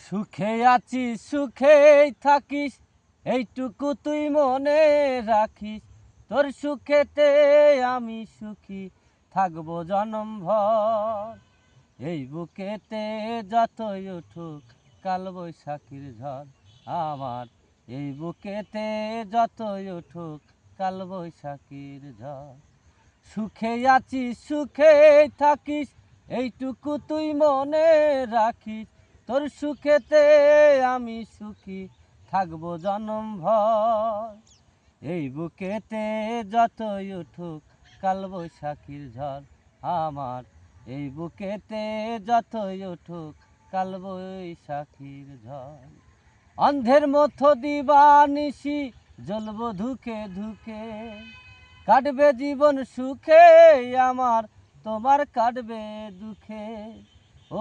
সুখে আছি সুখেই থাকিস, এইটুকু তুই মনে রাখিস। তোর সুখেতে আমি সুখী থাকবো জনমভর। এই বুকেতে যতই উঠুক কাল বৈশাখীর ঝড় আমার, এই বুকেতে যতই উঠুক কাল বৈশাখীর ঝড়। সুখে আছি সুখেই থাকিস, এইটুকু তুই মনে রাখিস। তোর সুখেতে আমি সুখী থাকবো জনমভর। এই বুকেতে যতই উঠুক কাল বৈশাখীর ঝড় আমার, এই বুকেতে যতই উঠুক কাল বৈশাখীর ঝড়। অন্ধের মতো দিবানিশি জ্বলবো ধুকে ধুকে, কাটবে জীবন সুখে আমার, তোমার কাটবে দুঃখে।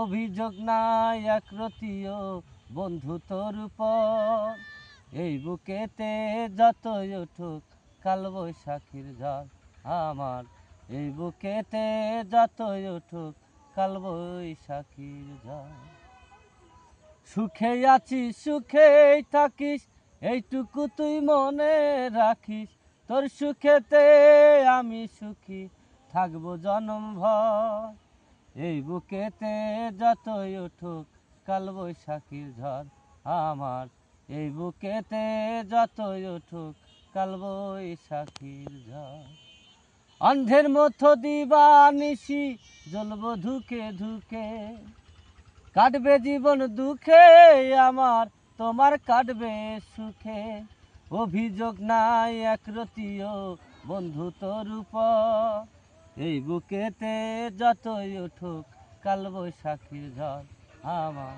অভিযোগ নাই একরতিও বন্ধু তোর উপর, এই বুকেতে যতই উঠুক কাল বৈশাখীর ঝড় আমার, এই বুকেতে যতই উঠুক কাল বৈশাখীর ঝড়। সুখে আছি সুখেই থাকিস, এইটুকু তুই মনে রাখিস। তোর সুখেতে আমি সুখী থাকবো জনমভর। এই বুকেতে যতই উঠুক কাল বৈশাখীর ঝড় আমার, এই বুকেতে যতই উঠুক কাল বৈশাখীর ঝড়। অন্ধের মতো দিবানিশি জ্বলবো ধুকে ধুকে, কাটবে জীবন দুঃখে আমার, তোমার কাটবে সুখে। অভিযোগ নাই একরতিও বন্ধু তোর উপর, এই বুকেতে যতই উঠুক কাল বৈশাখীর ঝড় আমার,